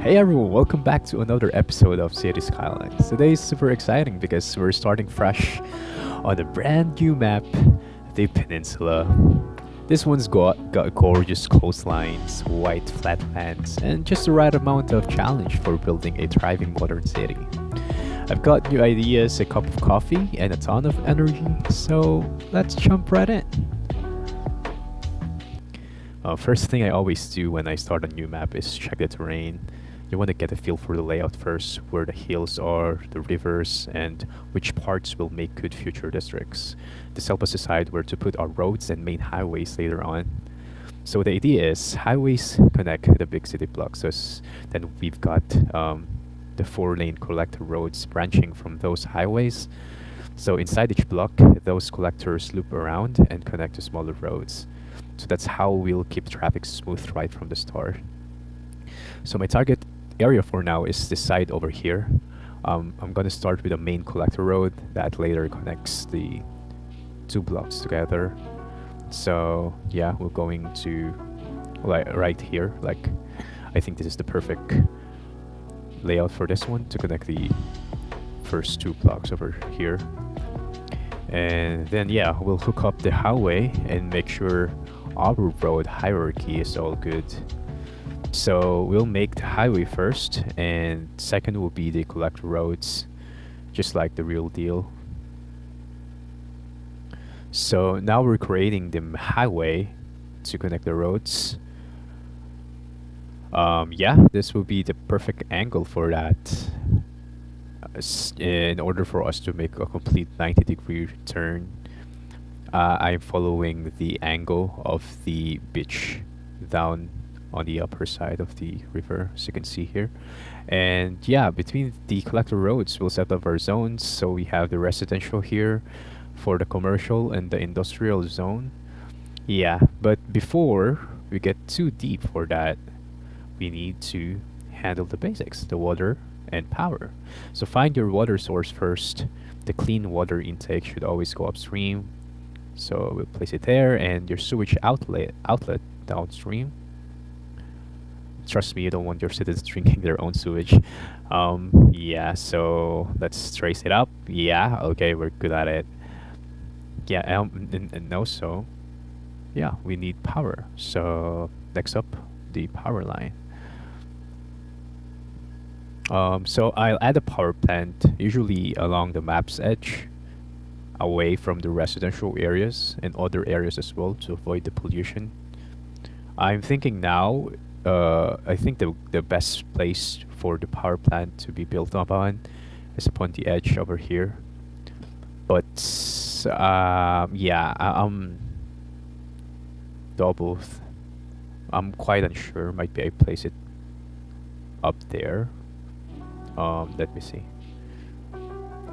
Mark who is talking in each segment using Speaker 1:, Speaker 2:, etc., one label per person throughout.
Speaker 1: Hey everyone, welcome back to another episode of City Skylines. Today is super exciting because we're starting fresh on a brand new map, the Peninsula. This one's got gorgeous coastlines, white flatlands, and just the right amount of challenge for building a thriving modern city. I've got new ideas, a cup of coffee, and a ton of energy, so let's jump right in. First thing I always do when I start a new map is check the terrain. You want to get a feel for the layout first, where the hills are, the rivers, and which parts will make good future districts. This helps us decide where to put our roads and main highways later on. So the idea is highways connect the big city blocks. Then we've got the four-lane collector roads branching from those highways. So inside each block, those collectors loop around and connect to smaller roads. So that's how we'll keep traffic smooth right from the start. So my target area for now is this side over here. I'm gonna start with a main collector road that later connects the two blocks together. So yeah, we're going to right here. Like, I think this is the perfect layout for this one to connect the first two blocks over here. And then yeah, we'll hook up the highway and make sure our road hierarchy is all good. So we'll make the highway first, and second will be the collector roads, just like the real deal. So now we're creating the highway to connect the roads. Yeah, this will be the perfect angle for that. In order for us to make a complete 90-degree turn, I'm following the angle of the beach down on the upper side of the river, as you can see here. And yeah, between the collector roads, we'll set up our zones. So we have the residential here for the commercial and the industrial zone. Yeah, but before we get too deep for that, we need to handle the basics, the water and power. So find your water source first. The clean water intake should always go upstream. So we'll place it there, and your sewage outlet downstream. Trust me, you don't want your citizens drinking their own sewage. Yeah, so let's trace it up. Yeah, okay, we're good at it. Yeah, and also, yeah, we need power. So next up, the power line. So I'll add a power plant, usually along the map's edge, away from the residential areas and other areas as well to avoid the pollution. I'm thinking now, I think the best place for the power plant to be built upon is upon the edge over here. But yeah, I'm double. I'm quite unsure. Might be I place it up there. Let me see.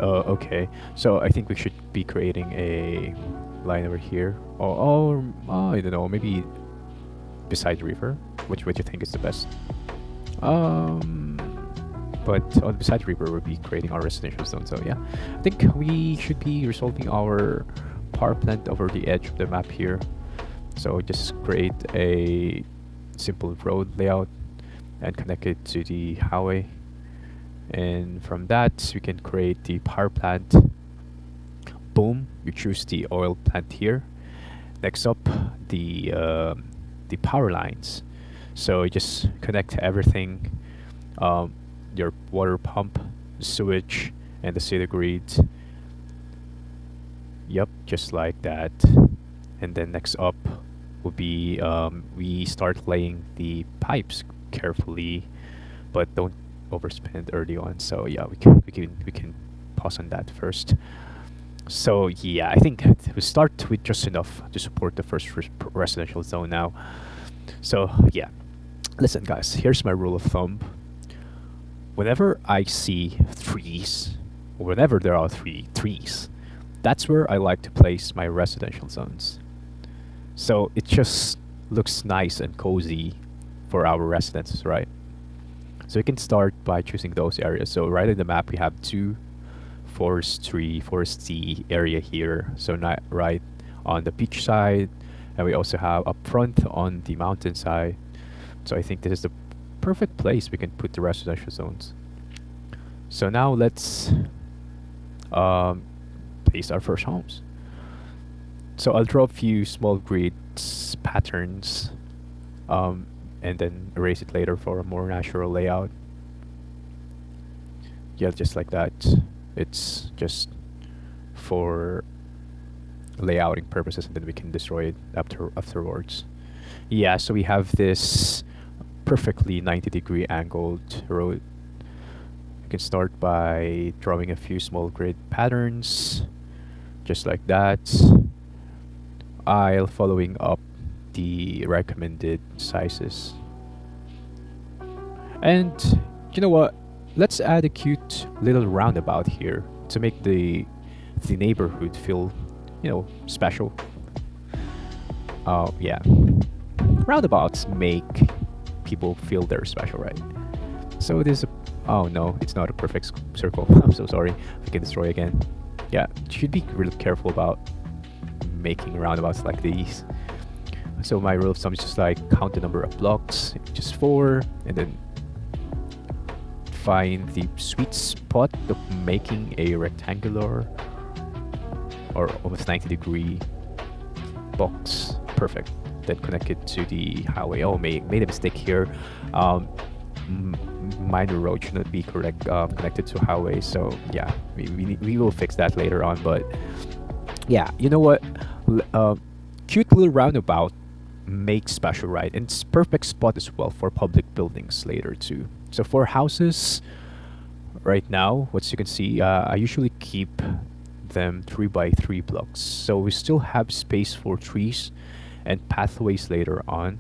Speaker 1: Okay, so I think we should be creating a line over here. I don't know, maybe beside the river. Which you think is the best? But on beside the river, we'll be creating our residential zone. So yeah, I think we should be resolving our power plant over the edge of the map here. So just create a simple road layout and connect it to the highway. And from that, we can create the power plant. Boom, we choose the oil plant here. Next up, the power lines. So you just connect everything, your water pump, the sewage, and the city grid. Yep, just like that. And then next up will be we start laying the pipes carefully, but don't overspend early on. So yeah, we can pause on that first. So yeah, I think we start with just enough to support the first residential zone now. So yeah, listen guys, here's my rule of thumb. Whenever I see trees, or whenever there are three trees, that's where I like to place my residential zones. So it just looks nice and cozy for our residents, right? So we can start by choosing those areas. So right in the map we have two foresty area here. So not right on the beach side, and we also have up front on the mountain side. So I think this is the perfect place we can put the residential zones. So now let's um, place our first homes. So I'll draw a few small grids patterns, um, and then erase it later for a more natural layout. Yeah, just like that. It's just for layouting purposes, and then we can destroy it afterwards. Yeah, so we have this perfectly 90-degree angled road. You can start by drawing a few small grid patterns, just like that. I'll following up the recommended sizes. And you know what? Let's add a cute little roundabout here to make the neighborhood feel, special. Yeah. Roundabouts make people feel they're special, right? So it is a. Oh no, it's not a perfect circle. I'm so sorry. We can destroy again. Yeah, should be really careful about making roundabouts like these. So my rule of thumb is just like count the number of blocks, just 4, and then find the sweet spot of making a rectangular or almost 90-degree box. Perfect. Then connect it to the highway. Oh, made a mistake here. Minor road should not be connected to highway. So yeah, we will fix that later on. But yeah, you know what? Cute little roundabout makes special, right? And it's perfect spot as well for public buildings later too. So for houses, right now, what you can see, I usually keep them 3x3 blocks. So we still have space for trees and pathways later on.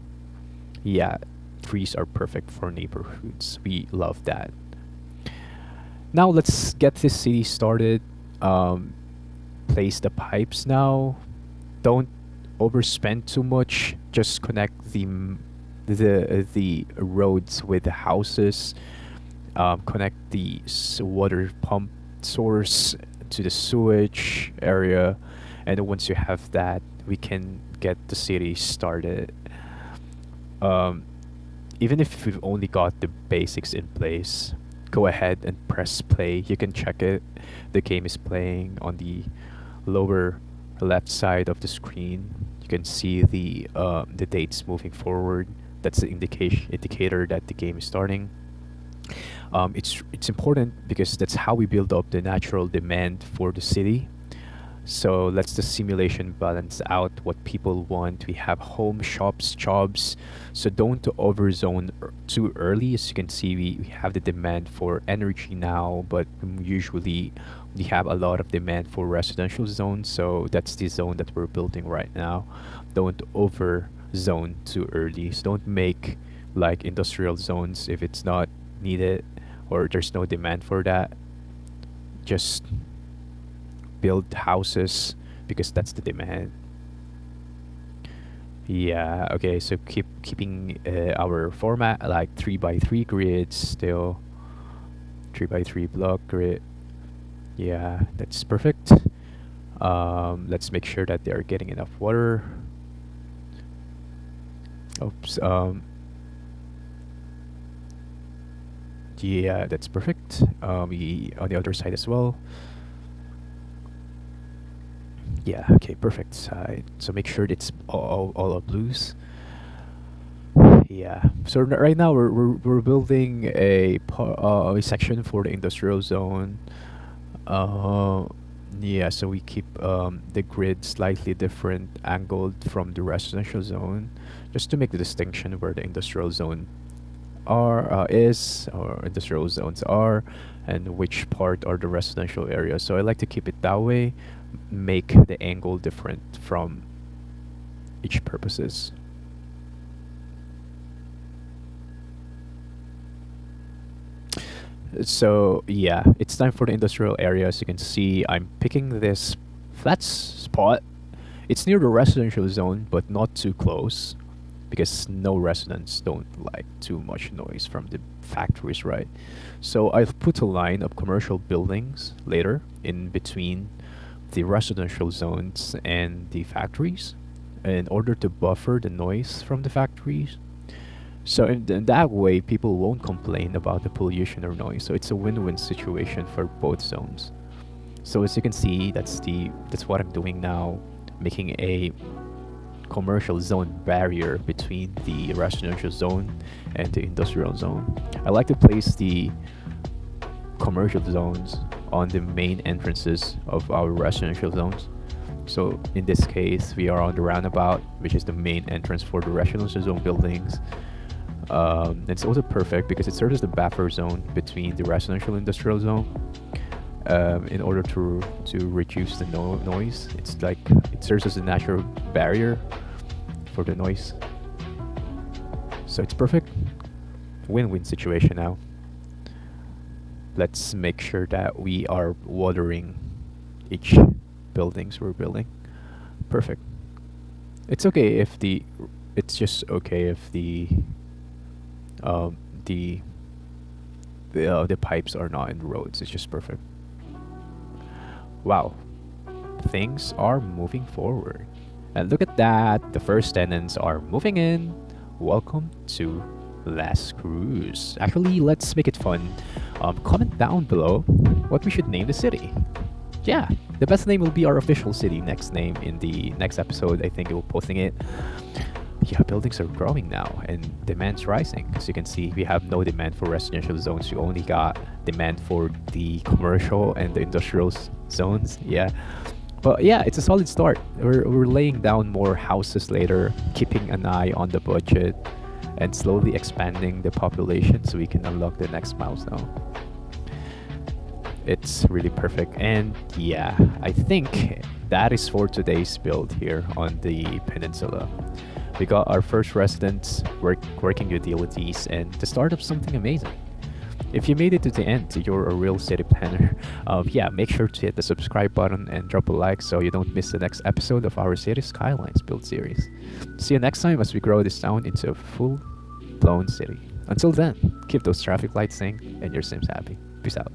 Speaker 1: Yeah, trees are perfect for neighborhoods. We love that. Now let's get this city started. Place the pipes now. Don't overspend too much. Just connect the roads with the houses. Connect the water pump source to the sewage area, and once you have that, we can get the city started. Even if we've only got the basics in place, go ahead and press play. You can check it. The game is playing on the lower left side of the screen. You can see the dates moving forward. That's the indicator that the game is starting. It's important because that's how we build up the natural demand for the city. So let's the simulation balance out what people want. We have home, shops, jobs. So don't overzone too early. As you can see, we have the demand for energy now, but usually we have a lot of demand for residential zones. So that's the zone that we're building right now. Don't overzone too early. So don't make like industrial zones if it's not needed or there's no demand for that. Just build houses because that's the demand. Yeah, okay, so keeping our format like 3x3 grids still. 3x3 block grid. Yeah, that's perfect. Let's make sure that they're getting enough water. Oops. Yeah, that's perfect. We on the other side as well. Yeah, okay, perfect side. So make sure it's all of blues. Yeah. So right now we're building a section for the industrial zone. Uh, yeah. So we keep the grid slightly different angled from the residential zone, just to make the distinction where the industrial zone is or industrial zones are, and which part are the residential areas. So I like to keep it that way, make the angle different from each purposes. So yeah, it's time for the industrial area. As you can see, I'm picking this flat spot. It's near the residential zone, but not too close, because no residents don't like too much noise from the factories, right? So I'll put a line of commercial buildings later in between the residential zones and the factories in order to buffer the noise from the factories. So in that way, people won't complain about the pollution or noise. So it's a win-win situation for both zones. So as you can see, that's what I'm doing now, making a commercial zone barrier between the residential zone and the industrial zone. I like to place the commercial zones on the main entrances of our residential zones. So in this case, we are on the roundabout, which is the main entrance for the residential zone buildings. It's also perfect because it serves as the buffer zone between the residential industrial zone. In order to reduce the noise, it's like it serves as a natural barrier for the noise. So it's perfect, win-win situation now. Let's make sure that we are watering each buildings we're building. Perfect. It's okay if the it's just okay if um the the pipes are not in the roads. It's just perfect. Wow, things are moving forward. And look at that, the first tenants are moving in. Welcome to Last Cruise. Actually, let's make it fun. Comment down below what we should name the city. Yeah, the best name will be our official city next name in the next episode. I think we'll posting it. Yeah, buildings are growing now and demand's rising. As you can see, we have no demand for residential zones. We only got demand for the commercial and the industrial zones. Yeah. But yeah, it's a solid start. We're laying down more houses later, keeping an eye on the budget, and slowly expanding the population so we can unlock the next milestone. It's really perfect. And yeah, I think that is for today's build here on the peninsula. We got our first residents working utilities and the start of something amazing. If you made it to the end, you're a real city planner. Yeah, make sure to hit the subscribe button and drop a like so you don't miss the next episode of our City Skylines build series. See you next time as we grow this town into a full-blown city. Until then, keep those traffic lights synced and your Sims happy. Peace out.